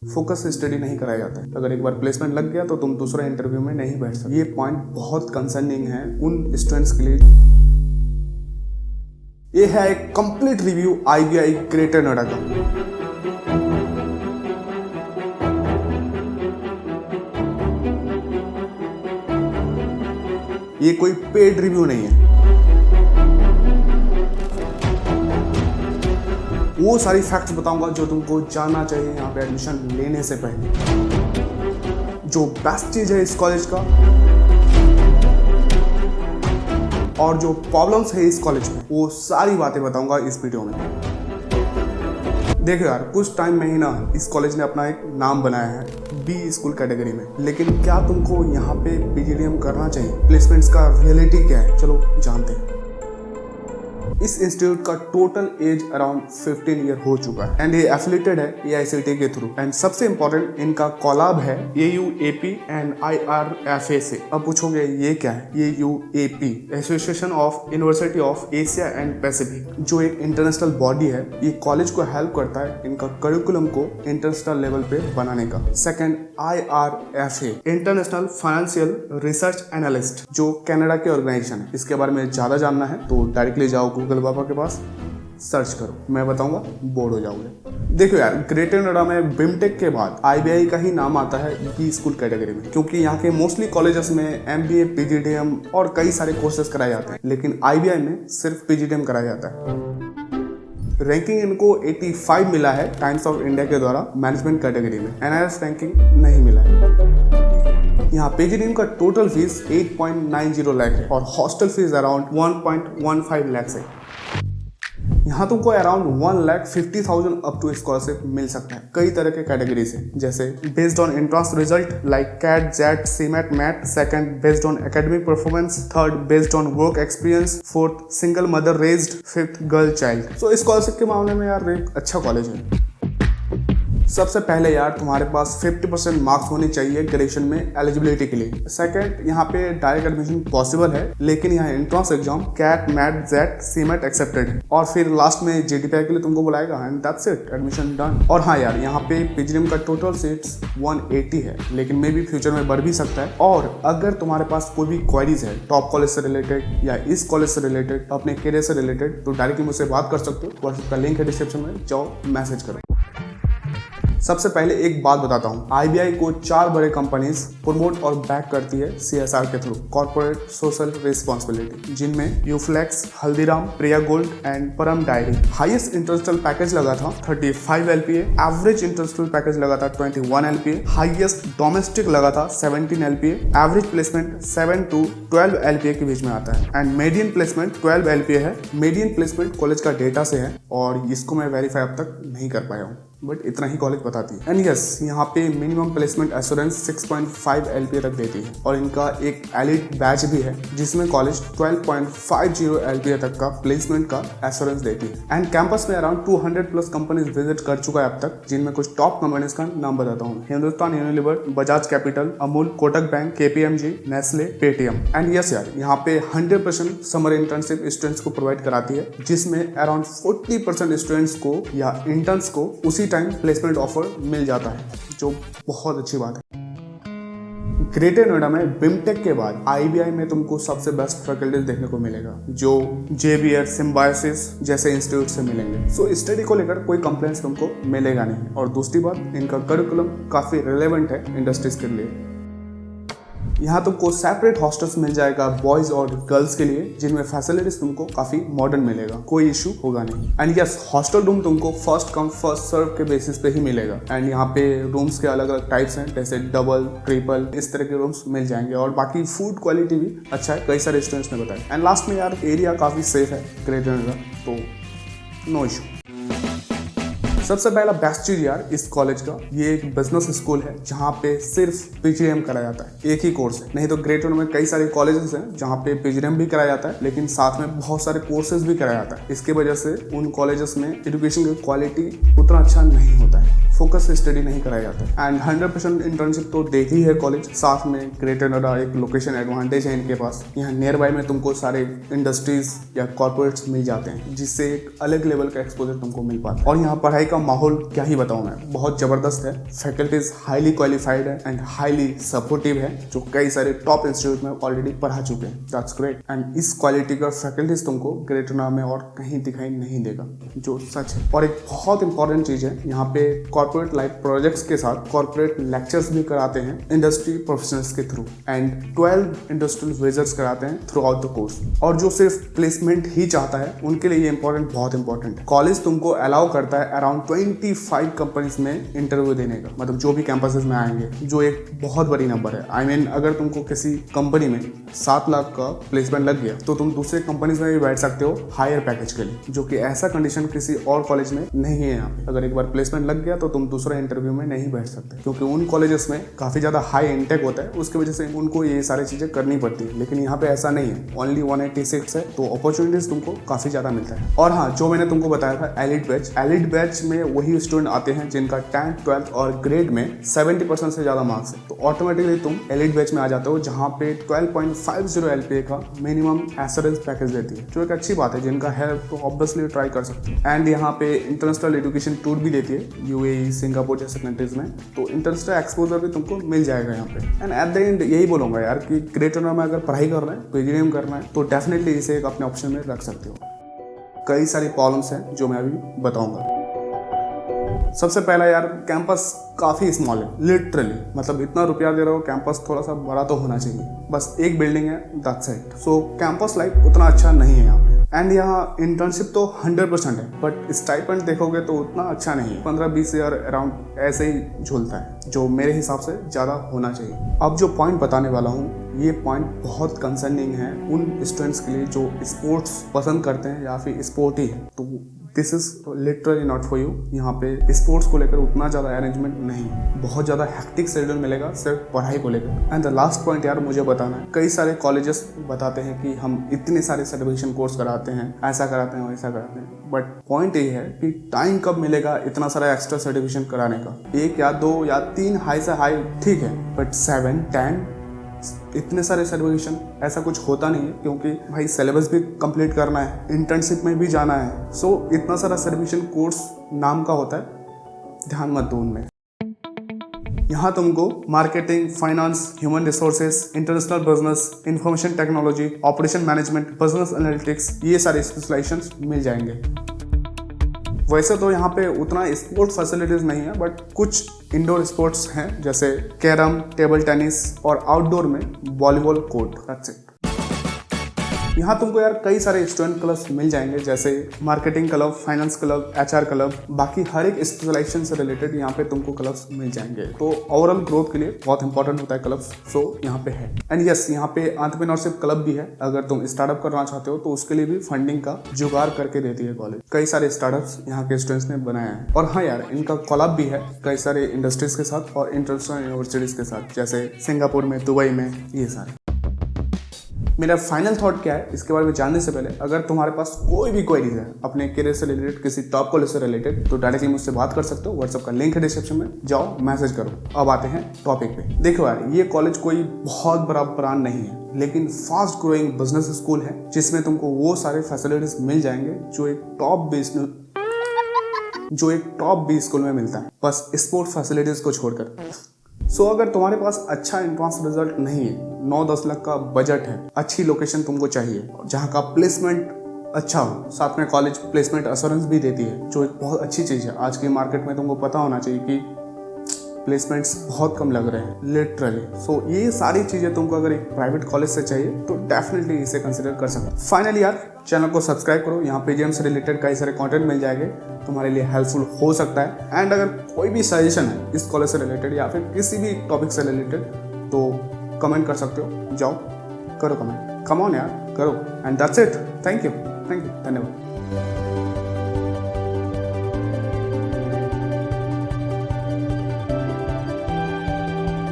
Focus से study नहीं कराया जाता है। अगर एक बार प्लेसमेंट लग गया तो तुम दूसरा इंटरव्यू में नहीं बैठ सकते। ये पॉइंट बहुत कंसर्निंग है उन स्टूडेंट्स के लिए। ये है एक complete review IBI greater Noida का। ये कोई पेड रिव्यू नहीं है। वो सारी फैक्ट्स बताऊंगा जो तुमको जानना चाहिए यहाँ पे एडमिशन लेने से पहले। जो बेस्ट चीज है इस कॉलेज का और जो प्रॉब्लम्स है इस कॉलेज में, वो सारी बातें बताऊंगा इस वीडियो में। देखो यार, कुछ टाइम में ही ना इस कॉलेज ने अपना एक नाम बनाया है बी स्कूल कैटेगरी में। लेकिन क्या तुमको यहाँ पे PGDM करना चाहिए? प्लेसमेंट्स का रियलिटी क्या है, चलो जानते हैं। इस इंस्टीट्यूट का टोटल एज अराउंड 15 ईयर हो चुका है एंड ये एफिलिएटेड है AICTE के थ्रू। एंड सबसे इंपॉर्टेंट, इनका कोलैब है AUAP एंड IRFA से। अब पूछोगे ये क्या है? AUAP association of university of Asia and Pacific, जो एक इंटरनेशनल बॉडी है। ये कॉलेज को हेल्प करता है इनका करिकुलम को इंटरनेशनल लेवल पे बनाने का। Second, IRFA international financial research analyst, जो कनाडा के ऑर्गेनाइजेशन है। इसके बारे में ज्यादा जानना है तो डायरेक्टली जाओ गूगल बाबा के पास, सर्च करो, मैं बताऊंगा, बोर हो जाओगे। देखो यार, ग्रेटर नोएडा में बिमटेक के बाद IBI का ही नाम आता है बी स्कूल कैटेगरी में, क्योंकि यहाँ के मोस्टली कॉलेजेस में MBA PGDM और कई सारे कोर्सेज कराए जाते हैं, लेकिन IBI में सिर्फ PGDM कराया जाता है। रैंकिंग इनको 85 मिला है टाइम्स ऑफ इंडिया के द्वारा मैनेजमेंट कैटेगरी में। NIRF रैंकिंग नहीं मिला है। यहाँ PGDM का टोटल फीस 8.90 लाख है और हॉस्टल फीस अराउंड 1.15 लाख है। यहाँ तुमको अराउंड 1,50,000 अप टू स्कॉलरशिप मिल सकता है कई तरह के कैटेगरी से, जैसे based on entrance result like CAT, JET, CMAT, MAT. Second, based on academic performance. Third, based on work experience. Fourth, single mother raised. Fifth, girl child. So scholarship के मामले में यार एक अच्छा कॉलेज है। सबसे पहले यार तुम्हारे पास 50% मार्क्स होने चाहिए ग्रेजुएशन में एलिजिबिलिटी के लिए। सेकंड, यहाँ पे डायरेक्ट एडमिशन पॉसिबल है, लेकिन यहाँ entrance exam CAT, MAT, JET, CMAT accepted है। और फिर लास्ट में GDPI के लिए तुमको बुलाएगा and that's it, admission done. और हाँ यार, यहाँ पे PGDM का टोटल सीट्स 180 है, लेकिन मे भी फ्यूचर में बढ़ भी सकता है। और अगर तुम्हारे पास कोई भी क्वेरीज है टॉप कॉलेज से रिलेटेड या इस कॉलेज से रिलेटेड, अपने करियर से रिलेटेड, तो डायरेक्टली मुझसे बात कर सकते हो। व्हाट्सएप का लिंक है डिस्क्रिप्शन में, जाओ मैसेज करो। सबसे पहले एक बात बताता हूँ, IBI को 4 बड़े कंपनीज प्रमोट और बैक करती है CSR के थ्रू, कॉर्पोरेट सोशल रिस्पॉन्सिबिलिटी, जिनमें यूफ्लेक्स, हल्दीराम, प्रिया गोल्ड एंड परम डायरी। हाईएस्ट इंटरनेशनल पैकेज लगा था 35 LPA, एवरेज इंटरनेशनल पैकेज लगा था 21 LPA, हाईएस्ट डोमेस्टिक लगा था 17 LPA, average placement 7 to 12 LPA के बीच में आता है एंड मीडियन प्लेसमेंट 12 LPA है। मीडियन प्लेसमेंट कॉलेज का डेटा से है और इसको मैं वेरीफाई अब तक नहीं कर पाया हूँ, बट इतना ही कॉलेज बताती है। एंड यस, यहाँ पे मिनिमम प्लेसमेंट एश्योरेंस 6.5 LPA तक देती है और इनका एक एलिट बैच भी है जिसमें कॉलेज 12.50 LPA तक का प्लेसमेंट का एश्योरेंस देती है। एंड कैंपस में अराउंड 200+ कंपनीज विजिट कर चुका है अब तक, जिनमें कुछ टॉप कंपनीज का नाम बताता हूँ। Hindustan Unilever, Bajaj capital, Amul, Kotak bank, KPMG, Nestle, Paytm. And yes यार, यहाँ पे 100% समर इंटर्नशिप स्टूडेंट्स को प्रोवाइड कराती है, जिसमें अराउंड 40% स्टूडेंट्स को या इंटर्न्स को उसी टाइम प्लेसमेंट ऑफर मिल जाता है, जो बहुत अच्छी बात है। ग्रेटर नोएडा में बिमटेक के बाद IBI में तुमको सबसे बेस्ट फैकल्टीज देखने को मिलेगा, जो JBR, सिम्बायोसिस जैसे इंस्टीट्यूट से मिलेंगे। सो स्टडी को लेकर कोई कंप्लेंट्स तुमको मिलेगा नहीं। और दूसरी बात, इनका करिकुलम काफी रिलेवेंट है इंडस्ट्रीज के लिए। यहाँ तुमको सेपरेट हॉस्टल्स मिल जाएगा बॉयज और गर्ल्स के लिए, जिनमें फैसिलिटीज तुमको काफी मॉडर्न मिलेगा, कोई इशू होगा नहीं। एंड यस, हॉस्टल रूम तुमको फर्स्ट कम फर्स्ट सर्व के बेसिस पे ही मिलेगा। एंड यहाँ पे रूम्स के अलग अलग टाइप्स हैं, जैसे डबल, ट्रिपल, इस तरह के रूम्स मिल जाएंगे। और बाकी फूड क्वालिटी भी अच्छा है, कई सारे स्टूडेंट्स ने बताया। एंड लास्ट में यार, एरिया काफी सेफ है ग्रेटर नोएडा, तो नो इशू। सबसे पहला बेस्ट चीज यार इस कॉलेज का, ये एक बिजनेस स्कूल है जहाँ पे सिर्फ PGDM कराया जाता है, एक ही कोर्स है। नहीं तो ग्रेटर में कई सारे कॉलेजेस हैं जहाँ पे PGDM भी कराया जाता है, लेकिन साथ में बहुत सारे कोर्सेज भी कराया जाता है। इसके वजह से उन कॉलेजेस में एजुकेशन की क्वालिटी उतना अच्छा नहीं होता है, फोकस से स्टडी नहीं कराया जाता है। एंड 100% इंटर्नशिप तो देती ही है कॉलेज। साथ में ग्रेटर नोएडा एक लोकेशन एडवांटेज है इनके पास, यहाँ नियर बाय में तुमको सारे इंडस्ट्रीज या कॉर्पोरेट्स मिल जाते हैं, जिससे एक अलग लेवल का एक्सपोजर तुमको मिल पाता है। और यहाँ पढ़ाई का का माहौल क्या ही बताऊं मैं, बहुत ज़बरदस्त है। फैकल्टीज हाईली क्वालिफाइड है एंड हाईली सपोर्टिव है, जो कई सारे टॉप इंस्टीट्यूट में ऑलरेडी पढ़ा चुके हैं। That's great. एंड इस क्वालिटी का फैकल्टीज तुमको ग्रेटर नोएडा में और कहीं दिखाई नहीं देगा, जो सच है। और एक बहुत इंपॉर्टेंट चीज़ है, यहाँ पे कॉर्पोरेट लाइफ प्रोजेक्ट्स के साथ कॉर्पोरेट लेक्चर्स भी कराते हैं इंडस्ट्री प्रोफेशनल्स के थ्रू, एंड 12 इंडस्ट्रियल विजिट्स कराते हैं थ्रू आउट द कोर्स। और जो सिर्फ प्लेसमेंट ही चाहता है उनके लिए ये इंपॉर्टेंट, बहुत इंपॉर्टेंट है। कॉलेज तुमको अलाउ करता है अराउंड 25 कंपनीज में इंटरव्यू देने का, मतलब जो भी कैंपसेस में आएंगे, जो एक बहुत बड़ी नंबर है। आई मीन अगर तुमको किसी कंपनी में 7 लाख का प्लेसमेंट लग गया तो तुम दूसरे कंपनीज में भी बैठ सकते हो हायर पैकेज के लिए, जो कि ऐसा कंडीशन किसी और कॉलेज में नहीं है। यहाँ पे अगर एक बार प्लेसमेंट लग गया तो तुम दूसरे इंटरव्यू में नहीं बैठ सकते, क्योंकि उन कॉलेजेस में काफी ज्यादा हाई इंटेक होता है, उसकी वजह से उनको ये सारी चीजें करनी पड़ती है। लेकिन यहाँ पे ऐसा नहीं है, ओनली 186 है, तो अपॉर्चुनिटीज तुमको काफी ज्यादा मिलता है। और हाँ, जो मैंने तुमको बताया था एलिट बैच में वही स्टूडेंट आते हैं जिनका 10th 12th और ग्रेड में 70% से ज्यादा मार्क्स है, तो ऑटोमेटिकली तुम एलिट बैच में आ जाते हो, जहाँ पे 12.50 LPA का मिनिमम एश्योरेंस पैकेज देती है, जो एक अच्छी बात है। जिनका है तो ऑब्वियसली ट्राई कर सकते हो। एंड यहाँ पे इंटरनेशनल एजुकेशन टूर भी देती है, यूएई, सिंगापुर जैसे कंट्रीज में, तो इंटरनेशनल एक्सपोजर भी तुमको मिल जाएगा यहाँ पे। एंड एट द एंड यही बोलूंगा यार कि ग्रेटर नोएडा में अगर पढ़ाई करना है, पीजीडीएम करना है, तो डेफिनेटली इसे एक अपने ऑप्शन में रख सकते हो। कई सारी प्रॉब्लम्स हैं जो मैं अभी बताऊंगा। सबसे पहला यार, कैंपस काफ़ी स्मॉल है, लिटरली, मतलब इतना रुपया दे रहे हो, कैंपस थोड़ा सा बड़ा तो होना चाहिए। बस एक बिल्डिंग है, that's it. So campus life उतना अच्छा नहीं है यहाँ पे। एंड यहाँ इंटर्नशिप तो 100% है, बट स्टाइपेंड देखोगे तो उतना अच्छा नहीं है, 15-20 हज़ार अराउंड ऐसे ही झूलता है, जो मेरे हिसाब से ज़्यादा होना चाहिए। अब जो पॉइंट बताने वाला हूँ, ये पॉइंट बहुत कंसर्निंग है उन स्टूडेंट्स के लिए जो स्पोर्ट्स पसंद करते हैं या फिर स्पोर्टी है, तो this is literally not for you. यहाँ पे स्पोर्ट्स को लेकर उतना ज़्यादा अरेंजमेंट नहीं है, बहुत ज़्यादा हेक्टिक शेड्यूल मिलेगा सिर्फ पढ़ाई को लेकर। एंड द लास्ट पॉइंट यार मुझे बताना है, कई सारे कॉलेजेस बताते हैं कि हम इतने सारे सर्टिफिकेशन कोर्स कराते हैं, ऐसा कराते हैं, वैसा कराते हैं, बट पॉइंट ये है कि टाइम कब मिलेगा इतना सारा एक्स्ट्रा सर्टिफिकेशन कराने का। 1 या 2 या 3 हाई से हाई ठीक है, बट 7, 10 इतने सारे सर्टिफिकेशन ऐसा कुछ होता नहीं है, क्योंकि भाई सिलेबस भी कंप्लीट करना है, इंटर्नशिप में भी जाना है। सो इतना सारा सर्टिफिकेशन कोर्स नाम का होता है, ध्यान मत दो उनमें। यहाँ तुमको marketing, finance, human resources, international business, information technology, operation management, business analytics, ये सारे स्पेशलाइजेशंस मिल जाएंगे। वैसे तो यहाँ पे उतना स्पोर्ट्स फैसिलिटीज नहीं है, बट कुछ इंडोर स्पोर्ट्स हैं, जैसे कैरम, टेबल टेनिस, और आउटडोर में वॉलीबॉल कोर्ट। That's it. यहाँ तुमको यार कई सारे स्टूडेंट क्लब्स मिल जाएंगे, जैसे marketing club, finance club, HR club, बाकी हर एक स्पेशलाइजेशन से रिलेटेड यहाँ पे तुमको क्लब्स मिल जाएंगे। तो ओवरऑल ग्रोथ के लिए बहुत इंपॉर्टेंट होता है क्लब्स, सो यहाँ पे है। एंड यस, यहाँ पे एंटरप्रेन्योरशिप क्लब भी है, अगर तुम स्टार्टअप करना चाहते हो तो उसके लिए भी फंडिंग का जुगाड़ करके देती है कॉलेज। कई सारे स्टार्टअप्स यहाँ के स्टूडेंट्स ने बनाया है। और हाँ यार, इनका कोलैब भी है कई सारे इंडस्ट्रीज के साथ और इंटरनेशनल यूनिवर्सिटीज के साथ, जैसे सिंगापुर में, दुबई में, ये सारे। मेरा फाइनल थॉट क्या है इसके बारे में जानने से पहले, अगर तुम्हारे पास कोई भी क्वेरीज है अपने करियर से रिलेटेड, किसी टॉप कॉलेज से रिलेटेड, तो डायरेक्टली मुझसे बात कर सकते हो। व्हाट्सएप का लिंक है डिस्क्रिप्शन में, जाओ मैसेज करो। अब आते हैं टॉपिक पे। देखो यार, ये कॉलेज कोई बहुत बड़ा ब्रांड नहीं है, लेकिन फास्ट ग्रोइंग बिजनेस स्कूल है, जिसमें तुमको वो सारे फैसिलिटीज मिल जाएंगे जो एक टॉप बी स्कूल में मिलता है, बस स्पोर्ट्स फैसिलिटीज को छोड़कर। सो अगर तुम्हारे पास अच्छा एंट्रेंस रिजल्ट नहीं है, 9-10 लाख का बजट है, अच्छी लोकेशन तुमको चाहिए, जहाँ का प्लेसमेंट अच्छा हो, साथ में कॉलेज प्लेसमेंट एश्योरेंस भी देती है, जो एक बहुत अच्छी चीज़ है। आज के मार्केट में तुमको पता होना चाहिए कि प्लेसमेंट्स बहुत कम लग रहे हैं लिटरली। सो ये सारी चीज़ें तुमको अगर एक प्राइवेट कॉलेज से चाहिए तो डेफिनेटली इसे कंसिडर कर सकते हो। फाइनली यार, चैनल को सब्सक्राइब करो, यहाँ पीजीएम से रिलेटेड कई सारे कंटेंट मिल जाएंगे, तुम्हारे लिए हेल्पफुल हो सकता है। एंड अगर कोई भी सजेशन है इस कॉलेज से रिलेटेड या फिर किसी भी टॉपिक से रिलेटेड, तो कमेंट कर सकते हो, जाओ करो कमेंट, कम ऑन यार, करो। And that's it. Thank you, धन्यवाद।